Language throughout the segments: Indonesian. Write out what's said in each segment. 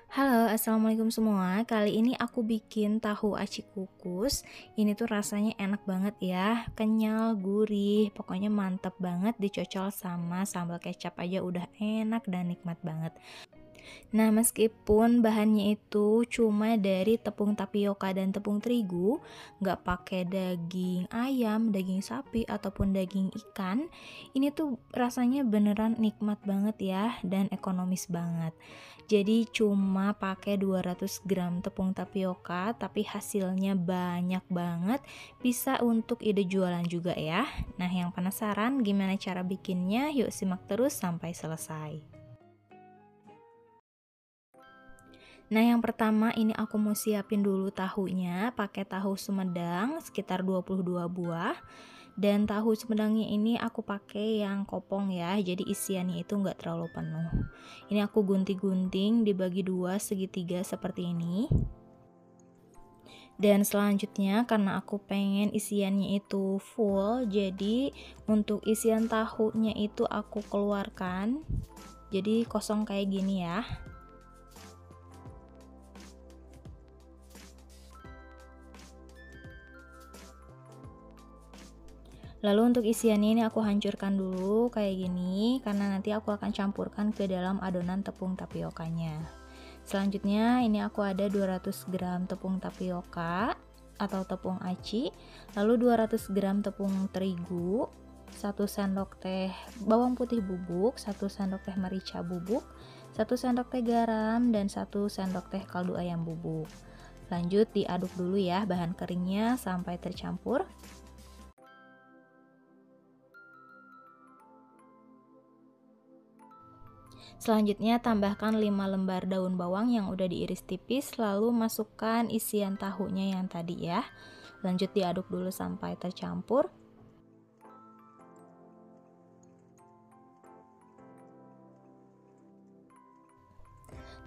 Halo, assalamualaikum semua. Kali ini aku bikin tahu aci kukus. Ini tuh rasanya enak banget ya, kenyal, gurih, pokoknya mantep banget. Dicocol sama sambal kecap aja udah enak dan nikmat banget. Nah, meskipun bahannya itu cuma dari tepung tapioka dan tepung terigu, nggak pakai daging ayam, daging sapi, ataupun daging ikan, ini tuh rasanya beneran nikmat banget ya, dan ekonomis banget. Jadi cuma pakai 200 gram tepung tapioka, tapi hasilnya banyak banget, bisa untuk ide jualan juga ya. Nah, yang penasaran gimana cara bikinnya? Yuk simak terus sampai selesai. Nah, yang pertama ini aku mau siapin dulu tahunya, pakai tahu Sumedang sekitar 22 buah. Dan tahu Sumedangnya ini aku pakai yang kopong ya, jadi isiannya itu enggak terlalu penuh. Ini aku gunting-gunting dibagi dua segitiga seperti ini. Dan selanjutnya karena aku pengen isiannya itu full, jadi untuk isian tahunya itu aku keluarkan. Jadi kosong kayak gini ya. Lalu untuk isiannya ini aku hancurkan dulu kayak gini, karena nanti aku akan campurkan ke dalam adonan tepung tapiokanya. Selanjutnya ini aku ada 200 gram tepung tapioka atau tepung aci, lalu 200 gram tepung terigu, 1 sendok teh bawang putih bubuk, 1 sendok teh merica bubuk, 1 sendok teh garam, dan 1 sendok teh kaldu ayam bubuk. Lanjut diaduk dulu ya bahan keringnya sampai tercampur. Selanjutnya tambahkan 5 lembar daun bawang yang udah diiris tipis, lalu masukkan isian tahunya yang tadi ya. Lanjut diaduk dulu sampai tercampur.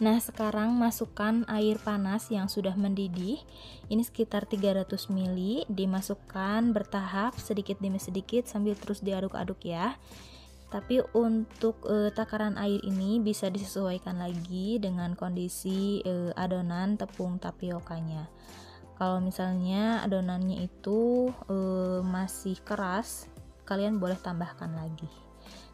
Nah, sekarang masukkan air panas yang sudah mendidih. Ini sekitar 300 ml, dimasukkan bertahap sedikit demi sedikit sambil terus diaduk-aduk ya. Tapi untuk takaran air ini bisa disesuaikan lagi dengan kondisi adonan tepung tapiokanya. Kalau misalnya adonannya itu masih keras, kalian boleh tambahkan lagi.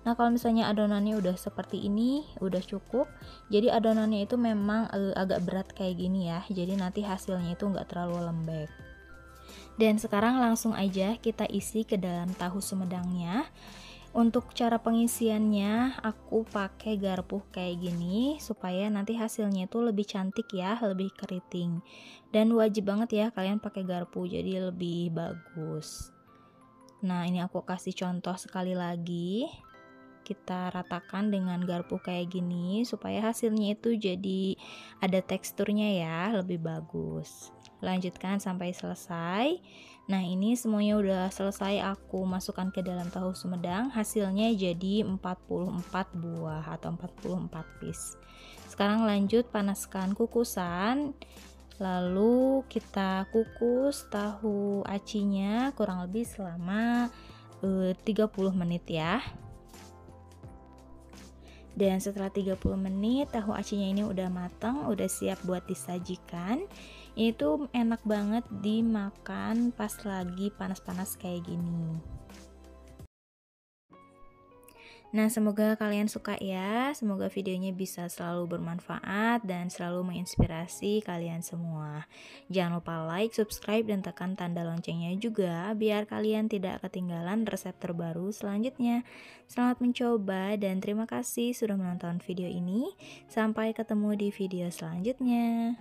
Nah, kalau misalnya adonannya udah seperti ini, udah cukup. Jadi adonannya itu memang agak berat kayak gini ya. Jadi nanti hasilnya itu nggak terlalu lembek. Dan sekarang langsung aja kita isi ke dalam tahu sumedangnya. Untuk cara pengisiannya aku pakai garpu kayak gini supaya nanti hasilnya itu lebih cantik ya, lebih keriting. Dan wajib banget ya kalian pakai garpu jadi lebih bagus. Nah, ini aku kasih contoh sekali lagi. Kita ratakan dengan garpu kayak gini supaya hasilnya itu jadi ada teksturnya ya, lebih bagus. Lanjutkan sampai selesai. Nah, ini semuanya udah selesai aku masukkan ke dalam tahu sumedang. Hasilnya jadi 44 buah atau 44 piece. Sekarang lanjut panaskan kukusan. Lalu kita kukus tahu acinya kurang lebih selama 30 menit ya. Dan setelah 30 menit tahu acinya ini udah matang, udah siap buat disajikan. Ini tuh enak banget dimakan pas lagi panas-panas kayak gini. Nah, semoga kalian suka ya. Semoga videonya bisa selalu bermanfaat dan selalu menginspirasi kalian semua. Jangan lupa like, subscribe, dan tekan tanda loncengnya juga biar kalian tidak ketinggalan resep terbaru selanjutnya. Selamat mencoba dan terima kasih sudah menonton video ini. Sampai ketemu di video selanjutnya.